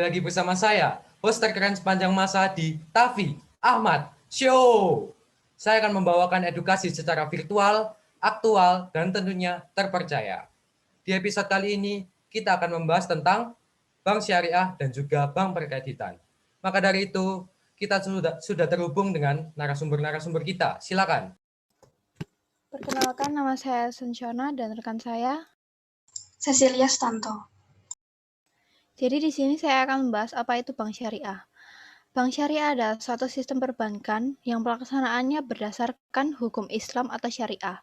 lagi bersama saya, host terkeren sepanjang masa di Tafi Ahmad Show. Saya akan membawakan edukasi secara virtual, aktual, dan tentunya terpercaya. Di episode kali ini, kita akan membahas tentang bank syariah dan juga bank berkreditan. Maka dari itu, kita sudah terhubung dengan narasumber-narasumber kita. Silakan. Perkenalkan, nama saya Sensyona dan rekan saya Cecilia Stanto. Jadi di sini saya akan membahas apa itu bank syariah. Bank syariah adalah suatu sistem perbankan yang pelaksanaannya berdasarkan hukum Islam atau syariah.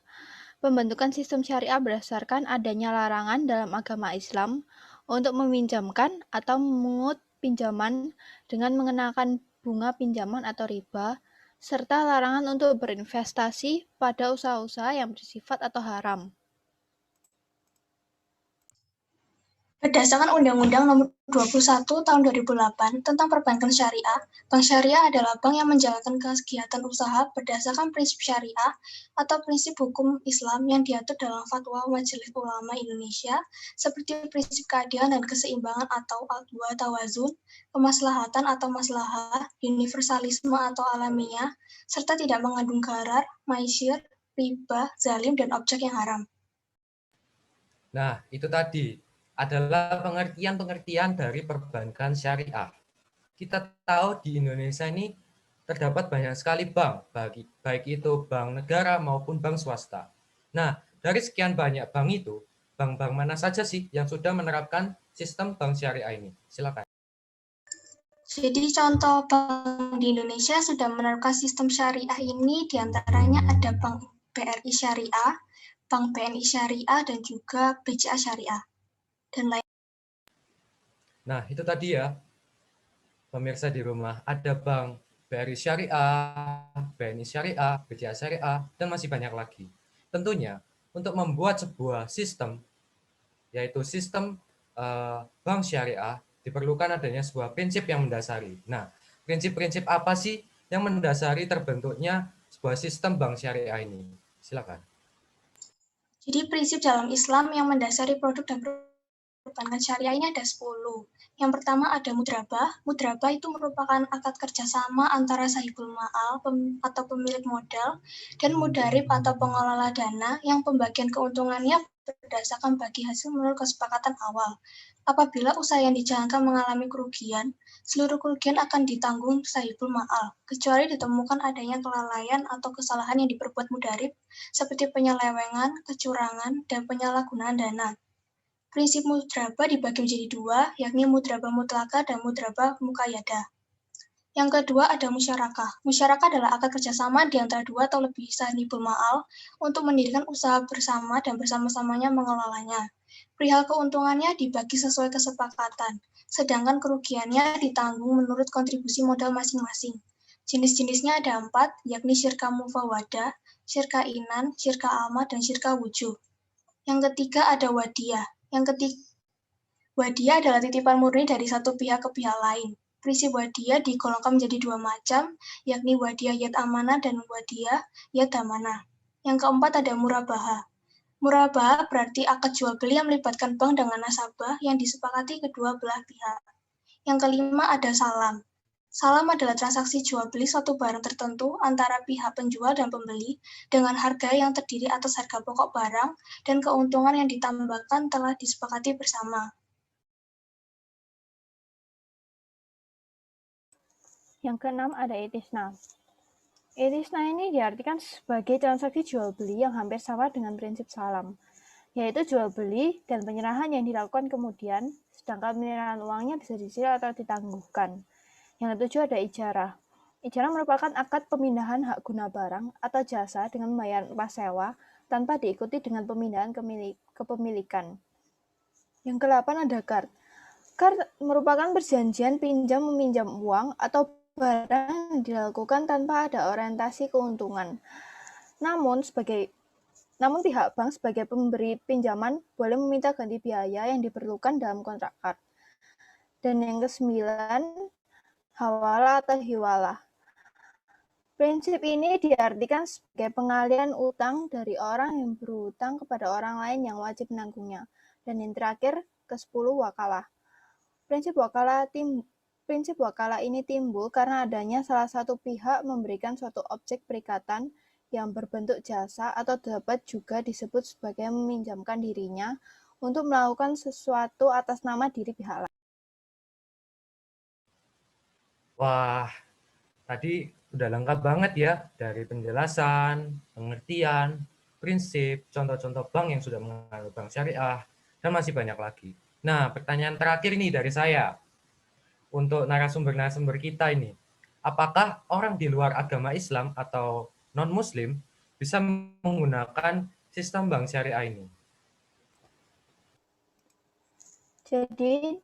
Pembentukan sistem syariah berdasarkan adanya larangan dalam agama Islam untuk meminjamkan atau memungut pinjaman dengan mengenakan bunga pinjaman atau riba, serta larangan untuk berinvestasi pada usaha-usaha yang bersifat atau haram. Berdasarkan Undang-Undang Nomor 21 Tahun 2008 tentang Perbankan Syariah, bank syariah adalah bank yang menjalankan kegiatan usaha berdasarkan prinsip syariah atau prinsip hukum Islam yang diatur dalam Fatwa Majelis Ulama Indonesia seperti prinsip keadilan dan keseimbangan atau al-dua tawazun, kemaslahatan atau maslahah, universalisme atau alamiah, serta tidak mengandung gharar, maisir, riba, zalim, dan objek yang haram. Nah, itu tadi adalah pengertian-pengertian dari perbankan syariah. Kita tahu di Indonesia ini terdapat banyak sekali bank, baik itu bank negara maupun bank swasta. Nah, dari sekian banyak bank itu, bank-bank mana saja sih yang sudah menerapkan sistem bank syariah ini? Silakan. Jadi contoh bank di Indonesia sudah menerapkan sistem syariah ini diantaranya ada Bank BRI Syariah, Bank BNI Syariah, dan juga BCA Syariah, dan lain. Nah, itu tadi ya, pemirsa di rumah, ada bank BRI Syariah, BNI Syariah, BCA Syariah, dan masih banyak lagi. Tentunya, untuk membuat sebuah sistem, yaitu sistem bank syariah, diperlukan adanya sebuah prinsip yang mendasari. Nah, prinsip-prinsip apa sih yang mendasari terbentuknya sebuah sistem bank syariah ini? Silakan. Jadi prinsip dalam Islam yang mendasari produk dan perbankan syariah ini ada 10. Yang pertama ada mudrabah. Mudrabah itu merupakan akad kerjasama antara sahibul ma'al atau pemilik modal dan mudarib atau pengelola dana yang pembagian keuntungannya berdasarkan bagi hasil menurut kesepakatan awal. Apabila usaha yang dijalankan mengalami kerugian, seluruh kerugian akan ditanggung sahibul ma'al, kecuali ditemukan adanya kelalaian atau kesalahan yang diperbuat mudarib, seperti penyelewengan, kecurangan, dan penyalahgunaan dana. Prinsip mudrabah dibagi menjadi dua, yakni mudrabah mutlakah dan mudrabah muqayyadah. Yang kedua ada musyarakah. Musyarakah adalah akad kerjasama di antara dua atau lebih sahibul ma'al untuk mendirikan usaha bersama dan bersama-samanya mengelolanya. Perihal keuntungannya dibagi sesuai kesepakatan, sedangkan kerugiannya ditanggung menurut kontribusi modal masing-masing. Jenis-jenisnya ada 4, yakni syirka mufawadah, syirka inan, syirka amah, dan syirka wujuh. Yang ketiga ada wadiyah. Wadiyah adalah titipan murni dari satu pihak ke pihak lain. Prinsip wadiyah digolongkan menjadi dua macam, yakni wadiyah yad amanah dan wadiyah yad amanah. Yang keempat ada murabahah. Murabahah berarti akad jual beli yang melibatkan bank dengan nasabah yang disepakati kedua belah pihak. Yang kelima ada salam. Salam adalah transaksi jual beli suatu barang tertentu antara pihak penjual dan pembeli dengan harga yang terdiri atas harga pokok barang dan keuntungan yang ditambahkan telah disepakati bersama. Yang keenam ada itisna. Itisna ini diartikan sebagai transaksi jual beli yang hampir sama dengan prinsip salam, yaitu jual beli dan penyerahan yang dilakukan kemudian, sedangkan penyerahan uangnya bisa dicicil atau ditangguhkan. Yang ketujuh ada ijarah. Ijarah merupakan akad pemindahan hak guna barang atau jasa dengan membayar upah sewa tanpa diikuti dengan pemindahan kepemilikan. Yang kedelapan ada qard. Qard merupakan perjanjian pinjam-meminjam uang atau barang yang dilakukan tanpa ada orientasi keuntungan. Namun pihak bank sebagai pemberi pinjaman boleh meminta ganti biaya yang diperlukan dalam kontrak qard. Dan yang kesembilan, hawalah atau hiwalah. Prinsip ini diartikan sebagai pengalian utang dari orang yang berhutang kepada orang lain yang wajib menanggungnya. Dan yang terakhir, ke-10 wakalah. Prinsip wakalah ini timbul karena adanya salah satu pihak memberikan suatu objek perikatan yang berbentuk jasa atau dapat juga disebut sebagai meminjamkan dirinya untuk melakukan sesuatu atas nama diri pihak lain. Wah, tadi udah lengkap banget ya dari penjelasan, pengertian, prinsip, contoh-contoh bank yang sudah menganut bank syariah, dan masih banyak lagi. Nah, pertanyaan terakhir nih dari saya untuk narasumber-narasumber kita ini. Apakah orang di luar agama Islam atau non-Muslim bisa menggunakan sistem bank syariah ini? Jadi,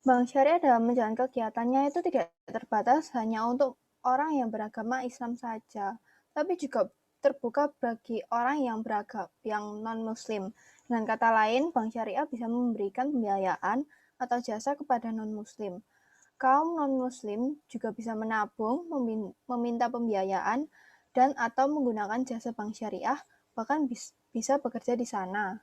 bank syariah dalam menjalankan kegiatannya itu tidak terbatas hanya untuk orang yang beragama Islam saja, tapi juga terbuka bagi orang yang non-Muslim. Dengan kata lain, bank syariah bisa memberikan pembiayaan atau jasa kepada non-Muslim. Kaum non-Muslim juga bisa menabung, meminta pembiayaan, dan atau menggunakan jasa bank syariah, bahkan bisa bekerja di sana.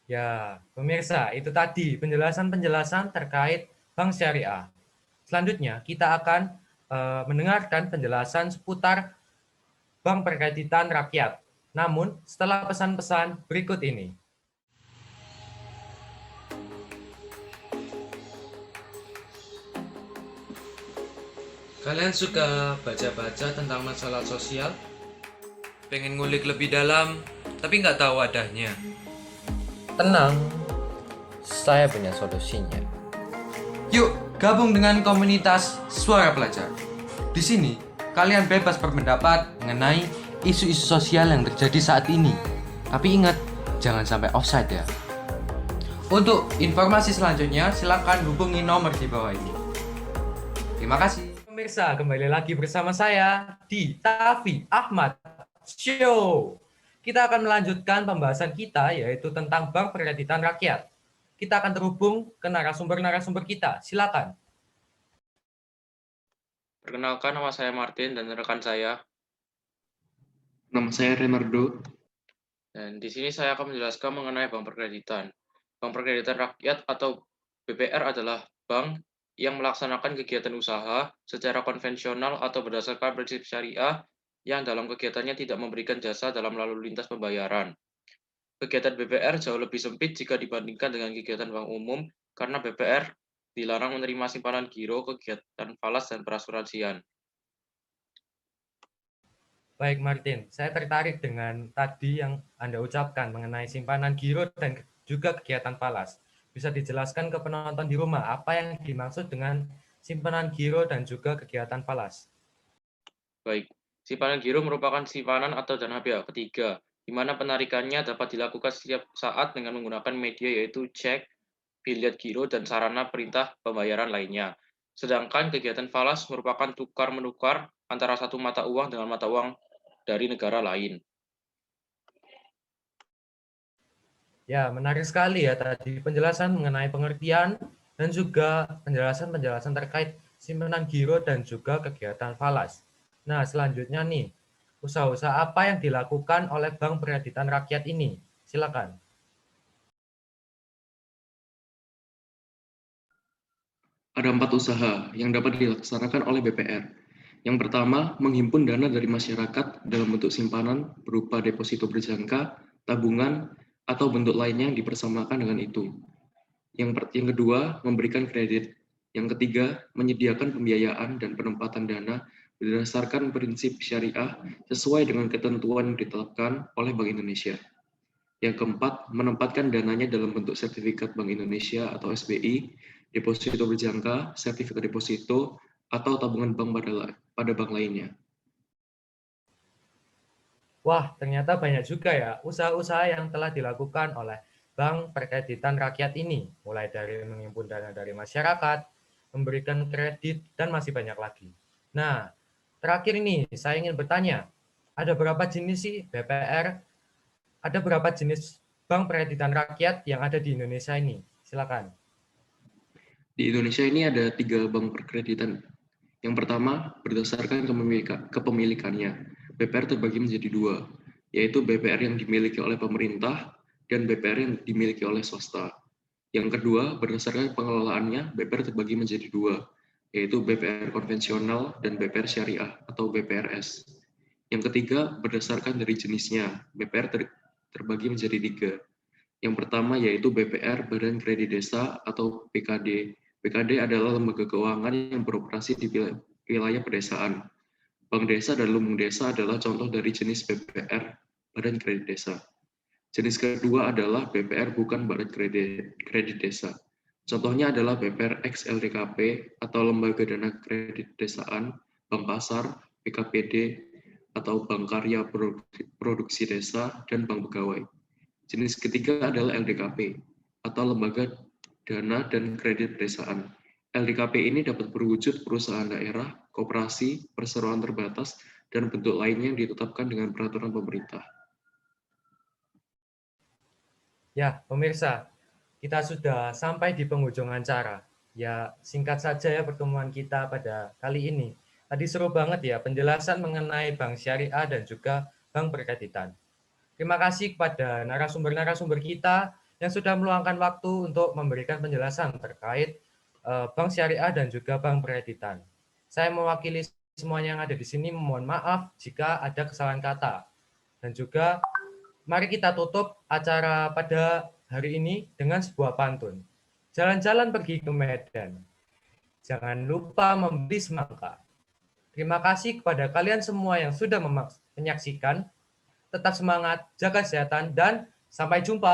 Ya, pemirsa, itu tadi penjelasan-penjelasan terkait bank syariah. Selanjutnya, kita akan mendengarkan penjelasan seputar bank perkreditan rakyat. Namun, setelah pesan-pesan berikut ini. Kalian suka baca-baca tentang masalah sosial? Pengen ngulik lebih dalam, tapi nggak tahu wadahnya? Tenang, saya punya solusinya. Yuk, gabung dengan komunitas Suara Pelajar. Di sini, kalian bebas berpendapat mengenai isu-isu sosial yang terjadi saat ini. Tapi ingat, jangan sampai offside ya. Untuk informasi selanjutnya, silakan hubungi nomor di bawah ini. Terima kasih. Pemirsa, kembali lagi bersama saya di Tafi Ahmad Show. Kita akan melanjutkan pembahasan kita yaitu tentang bank perkreditan rakyat. Kita akan terhubung ke narasumber-narasumber kita. Silakan. Perkenalkan, nama saya Martin dan rekan saya. Nama saya Renardo. Dan di sini saya akan menjelaskan mengenai bank perkreditan. Bank perkreditan rakyat atau BPR adalah bank yang melaksanakan kegiatan usaha secara konvensional atau berdasarkan prinsip syariah yang dalam kegiatannya tidak memberikan jasa dalam lalu lintas pembayaran. Kegiatan BPR jauh lebih sempit jika dibandingkan dengan kegiatan bank umum karena BPR dilarang menerima simpanan giro, kegiatan falas, dan perasuransian. Baik Martin, saya tertarik dengan tadi yang Anda ucapkan mengenai simpanan giro dan juga kegiatan falas. Bisa dijelaskan ke penonton di rumah apa yang dimaksud dengan simpanan giro dan juga kegiatan falas? Baik, simpanan giro merupakan simpanan atau dana pihak ketiga, di mana penarikannya dapat dilakukan setiap saat dengan menggunakan media yaitu cek, biliet giro, dan sarana perintah pembayaran lainnya. Sedangkan kegiatan falas merupakan tukar-menukar antara satu mata uang dengan mata uang dari negara lain. Ya, menarik sekali ya tadi penjelasan mengenai pengertian dan juga penjelasan-penjelasan terkait simpanan giro dan juga kegiatan falas. Nah, selanjutnya nih, usaha-usaha apa yang dilakukan oleh Bank Perkreditan Rakyat ini? Silakan. Ada 4 usaha yang dapat dilaksanakan oleh BPR. Yang pertama, menghimpun dana dari masyarakat dalam bentuk simpanan berupa deposito berjangka, tabungan, atau bentuk lainnya yang dipersamakan dengan itu. Yang kedua, memberikan kredit. Yang ketiga, menyediakan pembiayaan dan penempatan dana berdasarkan prinsip syariah sesuai dengan ketentuan yang ditetapkan oleh Bank Indonesia. Yang keempat, menempatkan dananya dalam bentuk sertifikat Bank Indonesia atau SBI, deposito berjangka, sertifikat deposito, atau tabungan bank pada bank lainnya. Wah, ternyata banyak juga ya usaha-usaha yang telah dilakukan oleh Bank Perkreditan Rakyat ini, mulai dari menghimpun dana dari masyarakat, memberikan kredit, dan masih banyak lagi. Nah, terakhir ini saya ingin bertanya, ada berapa jenis sih BPR? Ada berapa jenis Bank Perkreditan Rakyat yang ada di Indonesia ini? Silakan. Di Indonesia ini ada 3 bank perkreditan. Yang pertama, berdasarkan kepemilikannya. BPR terbagi menjadi 2, yaitu BPR yang dimiliki oleh pemerintah dan BPR yang dimiliki oleh swasta. Yang kedua, berdasarkan pengelolaannya, BPR terbagi menjadi dua, yaitu BPR konvensional dan BPR syariah atau BPRS. Yang ketiga, berdasarkan dari jenisnya, BPR terbagi menjadi tiga. Yang pertama yaitu BPR Badan Kredit Desa atau BKD. BKD adalah lembaga keuangan yang beroperasi di wilayah pedesaan. Bank Desa dan Lumbung Desa adalah contoh dari jenis BPR Badan Kredit Desa. Jenis kedua adalah BPR bukan Badan Kredit Desa. Contohnya adalah BPR ex LDKP atau Lembaga Dana Kredit Desaan, Bank Pasar, BKPD, atau Bank Karya Produksi Desa, dan Bank Pegawai. Jenis ketiga adalah LDKP atau Lembaga Dana dan Kredit Pedesaan. LDKP ini dapat berwujud perusahaan daerah, koperasi, perseroan terbatas, dan bentuk lainnya yang ditetapkan dengan peraturan pemerintah. Ya, pemirsa, kita sudah sampai di penghujung acara. Ya, singkat saja ya pertemuan kita pada kali ini. Tadi seru banget ya penjelasan mengenai bank syariah dan juga bank berkreditan. Terima kasih kepada narasumber-narasumber kita yang sudah meluangkan waktu untuk memberikan penjelasan terkait bank syariah dan juga bank berkreditan. Saya mewakili semuanya yang ada di sini, mohon maaf jika ada kesalahan kata. Dan juga mari kita tutup acara pada hari ini dengan sebuah pantun. Jalan-jalan pergi ke Medan, jangan lupa membeli semangka. Terima kasih kepada kalian semua yang sudah menyaksikan. Tetap semangat, jaga kesehatan, dan sampai jumpa.